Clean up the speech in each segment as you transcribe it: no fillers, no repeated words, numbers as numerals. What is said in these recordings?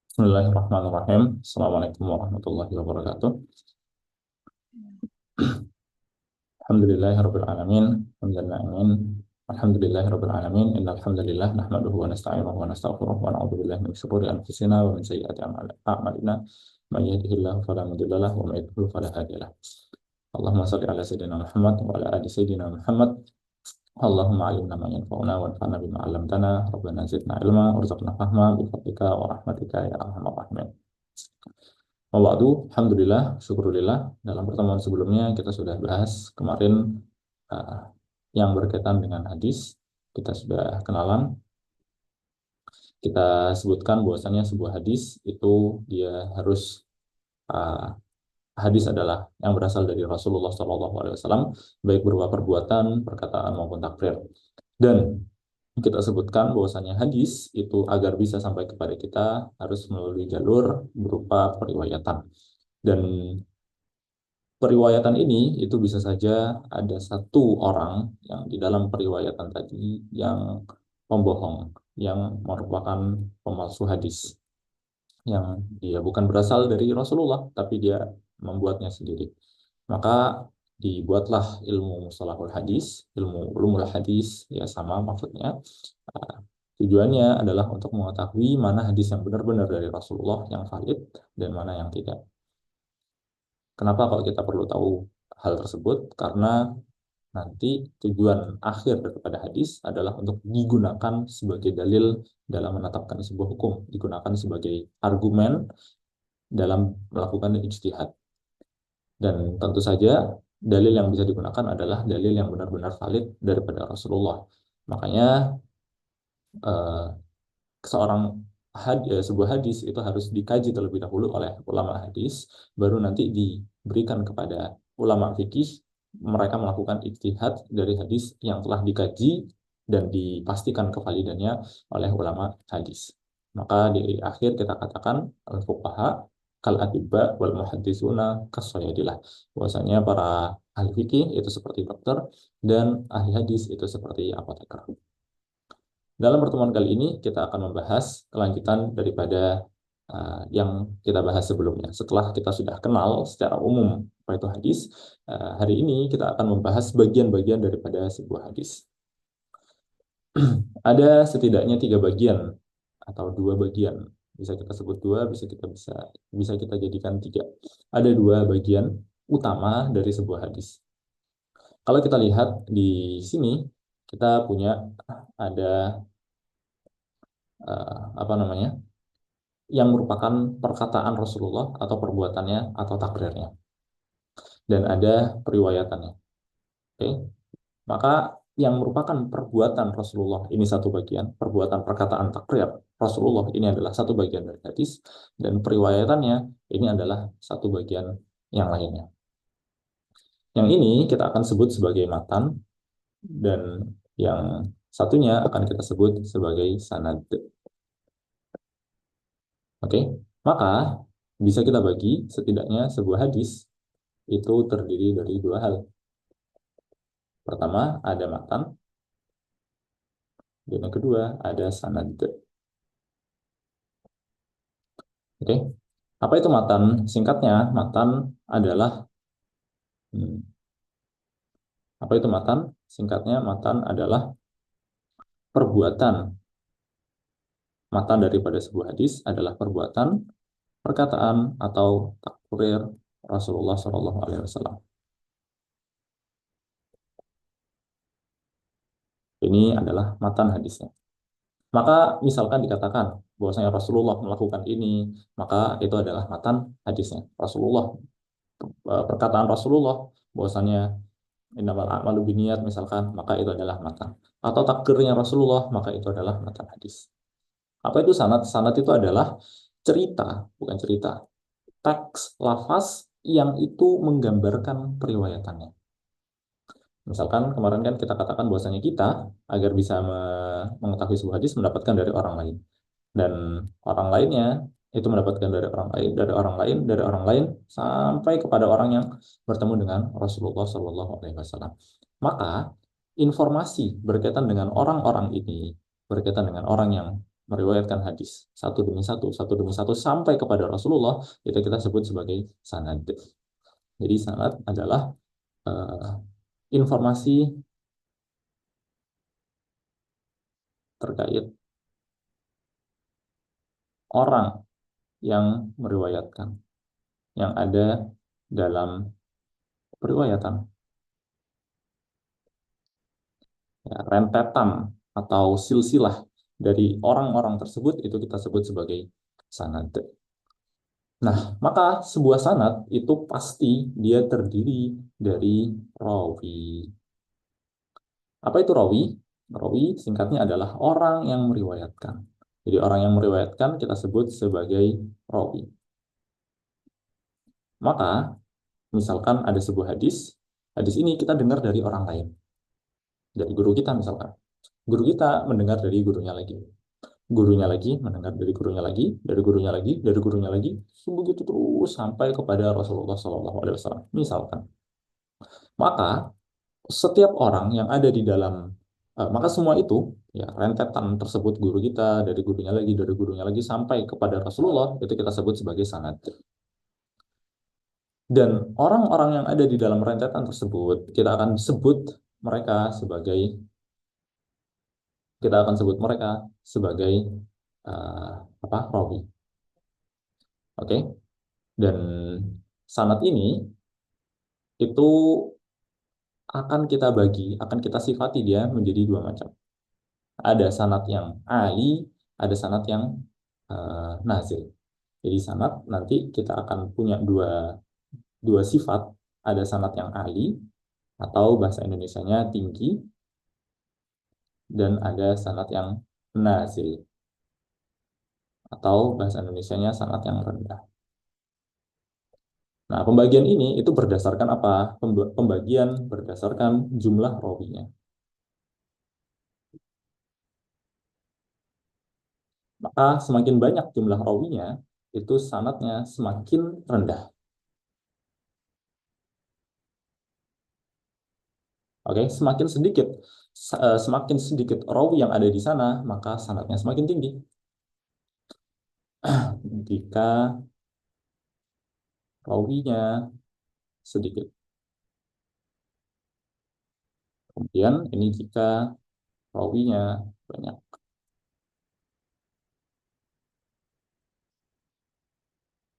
Bismillahirrahmanirrahim. Assalamualaikum warahmatullahi wabarakatuh. Alhamdulillahirabbil alamin. Alhamdulillahirabbil alamin. Innal hamdalillah nahmaduhu wa nasta'inuhu wa nastaghfiruh wa na'udzu billahi min shururi anfusina wa min sayyiati a'malina. May yahdihillahu fala mudilla lahu wa may yudlil fala hadiya lahu. Allahumma shalli ala sayyidina Muhammad wa ala ali sayyidina Muhammad. Allahumma alimna ma yanfa'una wanfa'na bima 'allamtana. Rabbana zidna ilma warzuqna fahma bi fadlika wa rahmatika ya arhamar rahimin. Alhamdulillah, syukurillah. Dalam pertemuan sebelumnya kita sudah bahas kemarin uh, yang berkaitan dengan hadis. Kita sudah kenalan. Kita sebutkan bahwasannya sebuah hadis itu dia harus hadis adalah yang berasal dari Rasulullah SAW, baik berupa perbuatan, perkataan maupun takrir. Dan kita sebutkan bahwasannya hadis itu agar bisa sampai kepada kita harus melalui jalur berupa periwayatan. Dan periwayatan ini itu bisa saja ada satu orang yang di dalam periwayatan tadi yang pembohong, yang merupakan pemalsu hadis, yang dia bukan berasal dari Rasulullah, tapi dia membuatnya sendiri. Maka dibuatlah ilmu mustalahul hadis, ilmu ulumul hadis, ya sama maksudnya. Tujuannya adalah untuk mengetahui mana hadis yang benar-benar dari Rasulullah yang valid dan mana yang tidak. Kenapa kalau kita perlu tahu hal tersebut? Karena nanti tujuan akhir daripada hadis adalah untuk digunakan sebagai dalil dalam menetapkan sebuah hukum, digunakan sebagai argumen dalam melakukan ijtihad. Dan tentu saja dalil yang bisa digunakan adalah dalil yang benar-benar valid daripada Rasulullah. Makanya sebuah hadis itu harus dikaji terlebih dahulu oleh ulama hadis, baru nanti diberikan kepada ulama fikih, mereka melakukan ijtihad dari hadis yang telah dikaji dan dipastikan kevalidannya oleh ulama hadis. Maka di akhir kita katakan al-fuqaha kal atibba wal muhadditsuna kasayadilah. Bahwasanya para ahli fikih itu seperti dokter dan ahli hadis itu seperti apoteker. Dalam pertemuan kali ini kita akan membahas kelanjutan daripada yang kita bahas sebelumnya. Setelah kita sudah kenal secara umum apa itu hadis, hari ini kita akan membahas bagian-bagian daripada sebuah hadis. Ada setidaknya 3 bagian atau 2 bagian. Bisa kita sebut 2, bisa kita jadikan 3. Ada 2 bagian utama dari sebuah hadis. Kalau kita lihat di sini, kita punya ada yang merupakan perkataan Rasulullah atau perbuatannya atau takrirnya, dan ada periwayatannya. Oke, maka yang merupakan perbuatan Rasulullah ini satu bagian, perbuatan perkataan takrir Rasulullah ini adalah satu bagian dari hadis, dan periwayatannya ini adalah satu bagian yang lainnya. Yang ini kita akan sebut sebagai matan, dan yang satunya akan kita sebut sebagai sanad. Oke, maka bisa kita bagi setidaknya sebuah hadis itu terdiri dari 2 hal. Pertama, ada matan, dan yang kedua ada sanad. Oke, apa itu matan? Singkatnya, matan adalah apa itu matan? Singkatnya, matan adalah perbuatan. Matan daripada sebuah hadis adalah perbuatan, perkataan atau takrir Rasulullah SAW. Ini adalah matan hadisnya. Maka misalkan dikatakan bahwasanya Rasulullah melakukan ini, maka itu adalah matan hadisnya. Perkataan Rasulullah bahwasanya innamal a'malu binniyat misalkan, maka itu adalah matan. Atau takrirnya Rasulullah, maka itu adalah matan hadis. Apa itu sanad? Sanad itu adalah cerita, bukan cerita, teks, lafaz yang itu menggambarkan periwayatannya. Misalkan kemarin kan kita katakan bahwasanya kita agar bisa mengetahui sebuah hadis mendapatkan dari orang lain, dan orang lainnya itu mendapatkan dari orang lain, dari orang lain, dari orang lain sampai kepada orang yang bertemu dengan Rasulullah SAW. Maka informasi berkaitan dengan orang-orang ini, berkaitan dengan orang yang meriwayatkan hadis satu demi satu sampai kepada Rasulullah, itu kita sebut sebagai sanad. Jadi sanad adalah informasi terkait orang yang meriwayatkan, yang ada dalam periwayatan, ya, rentetan atau silsilah dari orang-orang tersebut itu kita sebut sebagai sanad. Nah, maka sebuah sanad itu pasti dia terdiri dari rawi. Apa itu rawi? Rawi singkatnya adalah orang yang meriwayatkan. Jadi orang yang meriwayatkan kita sebut sebagai rawi. Maka misalkan ada sebuah hadis, hadis ini kita dengar dari orang lain, dari guru kita misalkan. Guru kita mendengar dari gurunya lagi mendengar dari gurunya lagi, dari gurunya lagi, dari gurunya lagi, begitu terus sampai kepada Rasulullah SAW. Misalkan, maka setiap orang yang ada di dalam, maka semua itu, ya rentetan tersebut guru kita, dari gurunya lagi, dari gurunya lagi, sampai kepada Rasulullah, itu kita sebut sebagai sanad. Dan orang-orang yang ada di dalam rentetan tersebut, mereka sebagai, kita akan sebut mereka sebagai rawi. Oke? Dan sanad ini itu akan kita sifati dia menjadi dua macam. Ada sanad yang ali, ada sanad yang nazil. Jadi sanad nanti kita akan punya dua sifat. Ada sanad yang ali atau bahasa Indonesianya tinggi, dan ada sanad yang nazil atau bahasa Indonesianya sanad yang rendah. Nah, pembagian ini itu berdasarkan apa? Pembagian berdasarkan jumlah rawinya. Maka semakin banyak jumlah rawinya, itu sanadnya semakin rendah. Oke, semakin sedikit rawi yang ada di sana, maka sanadnya semakin tinggi. Jika rawinya sedikit. Kemudian ini jika rawinya banyak.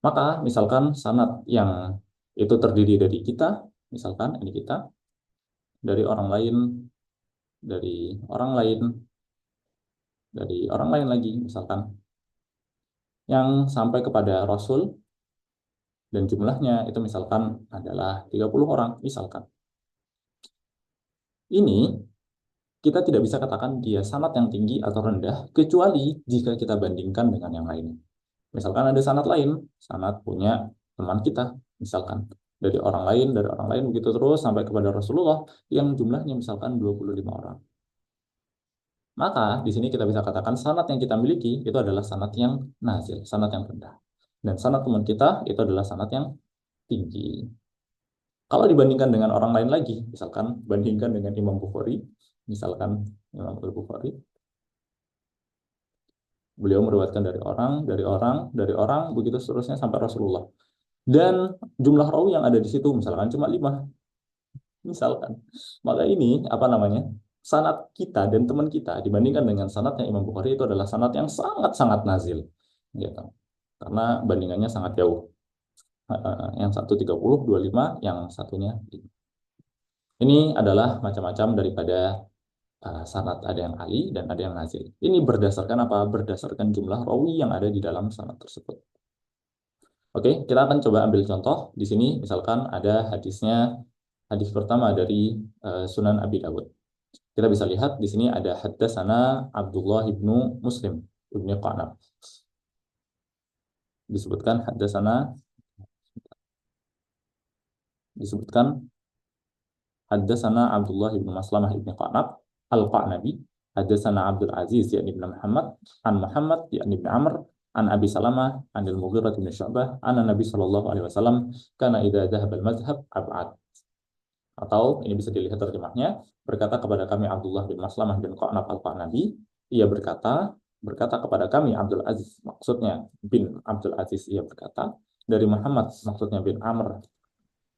Maka misalkan sanad yang itu terdiri dari kita, misalkan ini kita, dari orang lain, dari orang lain, dari orang lain lagi, misalkan, yang sampai kepada Rasul, dan jumlahnya itu misalkan adalah 30 orang, misalkan. Ini kita tidak bisa katakan dia sanad yang tinggi atau rendah, kecuali jika kita bandingkan dengan yang lain. Misalkan ada sanad lain, sanad punya teman kita, misalkan. Dari orang lain, begitu terus sampai kepada Rasulullah, yang jumlahnya misalkan 25 orang. Maka di sini kita bisa katakan sanad yang kita miliki itu adalah sanad yang nazil, sanad yang rendah. Dan sanad teman kita itu adalah sanad yang tinggi. Kalau dibandingkan dengan orang lain lagi, misalkan bandingkan dengan Imam Bukhari, misalkan Imam Bukhari, beliau meriwayatkan dari orang, dari orang, dari orang, begitu seterusnya sampai Rasulullah. Dan jumlah rawi yang ada di situ misalkan cuma 5, misalkan. Maka ini apa namanya? Sanad kita dan teman kita dibandingkan dengan sanadnya Imam Bukhari itu adalah sanad yang sangat-sangat nazil, gitu. Karena bandingannya sangat jauh. Yang satu 30, 25, yang satunya 5. Ini adalah macam-macam daripada sanad, ada yang ali dan ada yang nazil. Ini berdasarkan apa? Berdasarkan jumlah rawi yang ada di dalam sanad tersebut. Oke, kita akan coba ambil contoh. Di sini misalkan ada hadis pertama dari Sunan Abi Dawud. Kita bisa lihat di sini ada haddatsana Abdullah ibnu Muslim ibnu Qanab. Disebutkan haddatsana Abdullah ibnu Maslamah ibnu Qanab al-Qanabi, haddatsana Abdul Aziz yakni ibnu Muhammad yakni ibnu Amr, an Abi Salamah an al-Mughirah bin Syu'bah anna Nabi sallallahu alaihi wasallam kana idza dhahaba al-madhhab ab'ad. Atau ini bisa dilihat terjemahnya, berkata kepada kami Abdullah bin Maslamah bin Qanab al-Qanabi, ia berkata berkata kepada kami Abdul Aziz, maksudnya bin Abdul Aziz, ia berkata, dari Muhammad, maksudnya bin Amr,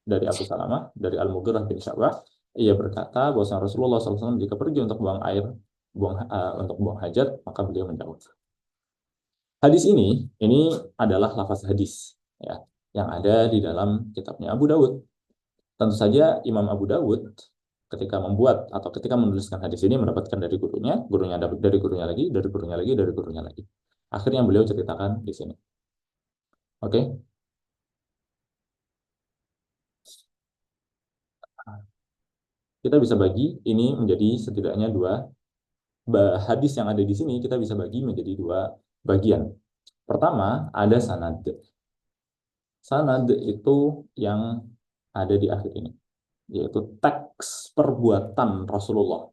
dari Abu Salamah, dari Al-Mughirah bin Sya'bah, ia berkata bahwa Rasulullah SAW jika pergi untuk buang air, untuk buang hajat, maka beliau menjauh. Hadis ini adalah lafaz hadis, ya, yang ada di dalam kitabnya Abu Dawud. Tentu saja Imam Abu Dawud ketika membuat atau ketika menuliskan hadis ini mendapatkan dari gurunya dapat dari gurunya lagi, dari gurunya lagi, dari gurunya lagi. Akhirnya beliau ceritakan di sini. Oke? Kita bisa bagi ini menjadi setidaknya dua hadis yang ada di sini, kita bisa bagi menjadi dua bagian. Pertama, ada sanad. Sanad itu yang ada di akhir ini, yaitu teks perbuatan Rasulullah.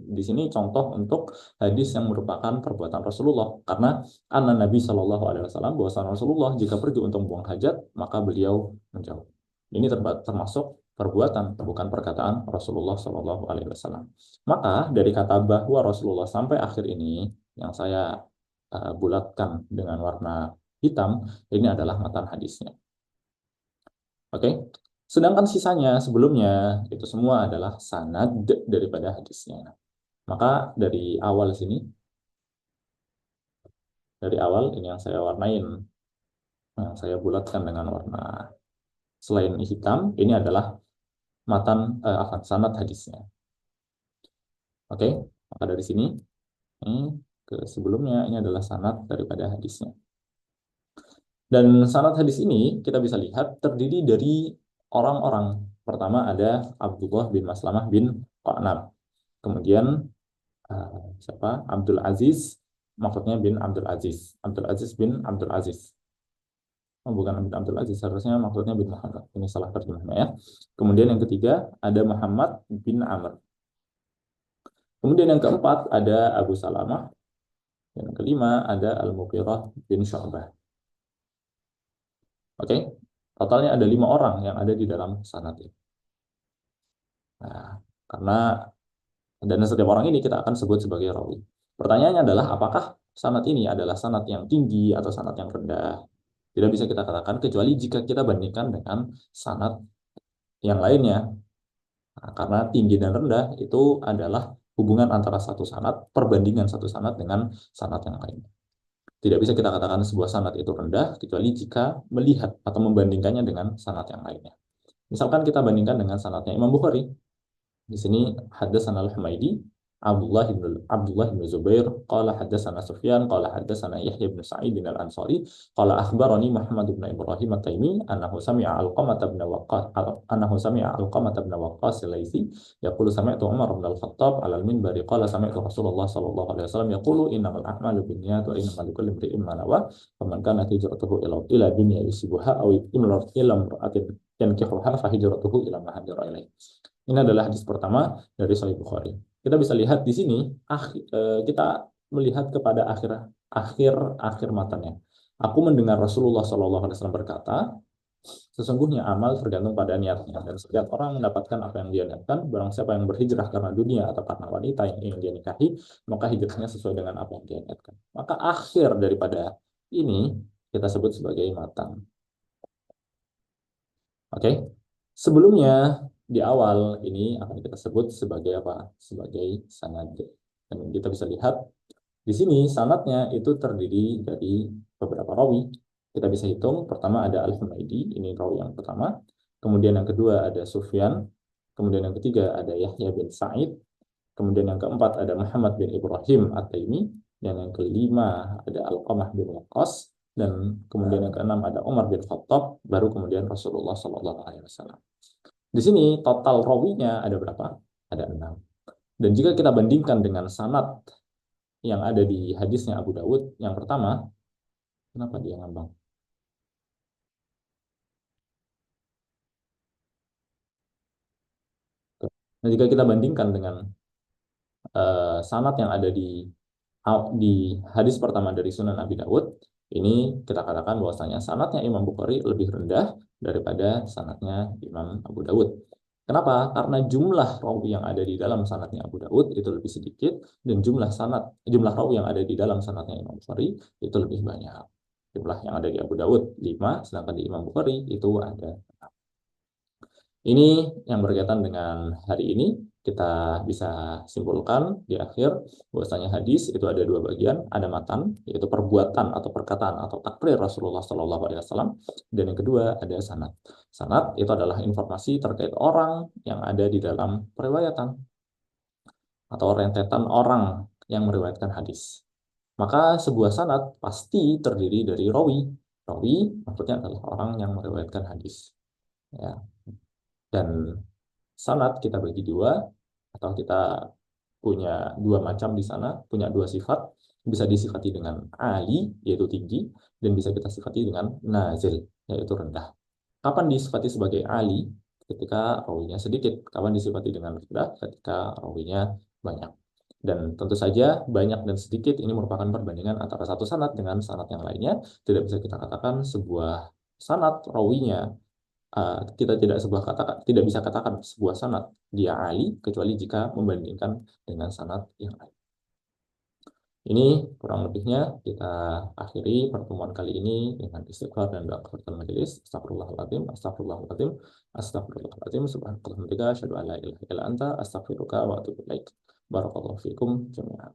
Di sini contoh untuk hadis yang merupakan perbuatan Rasulullah, karena Nabi Shallallahu Alaihi Wasallam bahwa Rasulullah jika pergi untuk buang hajat maka beliau menjauh. Ini termasuk perbuatan, bukan perkataan Rasulullah Shallallahu Alaihi Wasallam. Maka dari kata bahwa Rasulullah sampai akhir ini yang saya bulatkan dengan warna hitam, ini adalah matan hadisnya. Oke, sedangkan sisanya sebelumnya itu semua adalah sanad daripada hadisnya. Maka dari awal sini, dari awal ini yang saya warnain, saya bulatkan dengan warna selain hitam, ini adalah matan sanad hadisnya. Oke, maka dari sini ini ke sebelumnya ini adalah sanad daripada hadisnya. Dan sanad hadis ini kita bisa lihat terdiri dari orang-orang. Pertama ada Abdullah bin Maslamah bin Qa'nab. Kemudian siapa? Abdul Aziz, maksudnya bin Abdul Aziz. Abdul Aziz bin Abdul Aziz. Oh, bukan bin Abdul Aziz, harusnya maksudnya bin Muhammad. Ini salah terjemahnya ya. Kemudian yang ketiga ada Muhammad bin Amr. Kemudian yang keempat ada Abu Salamah. Yang kelima ada Al-Mughirah bin Syu'bah. Oke, totalnya ada 5 orang yang ada di dalam sanad ini. Nah, karena dan setiap orang ini kita akan sebut sebagai rawi. Pertanyaannya adalah apakah sanad ini adalah sanad yang tinggi atau sanad yang rendah? Tidak bisa kita katakan kecuali jika kita bandingkan dengan sanad yang lainnya. Nah, karena tinggi dan rendah itu adalah hubungan antara satu sanad, perbandingan satu sanad dengan sanad yang lain. Tidak bisa kita katakan sebuah sanad itu rendah kecuali jika melihat atau membandingkannya dengan sanad yang lainnya. Misalkan kita bandingkan dengan sanadnya Imam Bukhari. Di sini haddatsana Al-Humaidi, Abdullah bin Zubair, qala haddatsana Sufyan, qala haddatsana Yahya bin Sa'id Al-Ansari, qala akhbarani Muhammad bin Ibrahim At-Taimi annahu sami'a Alqamah bin Waqqas Al-Laitsi yaqulu sami'tu Umar bin Al-Khattab 'ala al-minbari qala sami'tu Rasulullah sallallahu alaihi wasallam yaqulu innamal a'malu binniyat wa innamal likulli imri'in ma nawa faman kanat hijratuhu ila dunya yusibuha aw ila imra'atin yankihuha fa hijratuhu ila ma hajara ilaihi. Ini adalah hadis pertama dari Sahih Bukhari. Kita bisa lihat di sini, kita melihat kepada akhir matannya. Aku mendengar Rasulullah SAW berkata, sesungguhnya amal tergantung pada niatnya, dan setiap orang mendapatkan apa yang dia niatkan. Barang siapa yang berhijrah karena dunia atau karena wanita yang ingin dia nikahi, maka hijrahnya sesuai dengan apa yang dia niatkan. Maka akhir daripada ini kita sebut sebagai matan. Oke? Sebelumnya di awal ini akan kita sebut sebagai apa? Sebagai sanad. Dan kita bisa lihat di sini sanadnya itu terdiri dari beberapa rawi. Kita bisa hitung, pertama ada Al-Humaidi, ini rawi yang pertama. Kemudian yang kedua ada Sufyan. Kemudian yang ketiga ada Yahya bin Sa'id. Kemudian yang keempat ada Muhammad bin Ibrahim At-Taimi. Dan yang kelima ada Alqamah bin Waqqas. Dan kemudian yang keenam ada Umar bin Khattab. Baru kemudian Rasulullah SAW. Di sini total rawinya ada berapa? Ada 6. Dan jika kita bandingkan dengan sanad yang ada di hadisnya Abu Dawud, yang pertama, kenapa dia ngambang? Nah, jika kita bandingkan dengan sanad yang ada di hadis pertama dari Sunan Abi Dawud, ini kita katakan bahwasanya sanadnya Imam Bukhari lebih rendah daripada sanadnya Imam Abu Dawud. Kenapa? Karena jumlah rawi yang ada di dalam sanadnya Abu Daud itu lebih sedikit, dan jumlah rawi yang ada di dalam sanadnya Imam Bukhari itu lebih banyak. Jumlah yang ada di Abu Daud 5, sedangkan di Imam Bukhari itu ada. Ini yang berkaitan dengan hari ini. Kita bisa simpulkan di akhir bahwasanya hadis itu ada dua bagian, ada matan, yaitu perbuatan atau perkataan atau takrir Rasulullah Shallallahu Alaihi Wasallam, dan yang kedua ada sanad. Sanad itu adalah informasi terkait orang yang ada di dalam periwayatan atau rentetan orang yang meriwayatkan hadis. Maka sebuah sanad pasti terdiri dari rawi. Rawi maksudnya adalah orang yang meriwayatkan hadis. Ya. Dan sanad kita bagi dua, atau kita punya dua macam di sana, punya dua sifat. Bisa disifati dengan ali, yaitu tinggi, dan bisa kita sifati dengan nazil, yaitu rendah. Kapan disifati sebagai ali? Ketika rawinya sedikit. Kapan disifati dengan rendah? Ketika rawinya banyak. Dan tentu saja banyak dan sedikit ini merupakan perbandingan antara satu sanad dengan sanad yang lainnya. Tidak bisa kita katakan sebuah sanad rawinya, kita tidak bisa katakan sebuah sanad dia ali kecuali jika membandingkan dengan sanad yang lain. Ini kurang lebihnya. Kita akhiri pertemuan kali ini dengan istighfar dan doa kafaratul majelis. Astagfirullahaladzim, astagfirullahaladzim, astagfirullahaladzim, subhanallah, asyhadu an la ilaha illa anta, astaghfiruka wa atubu ilaik. Barakallahu fikum jami'an.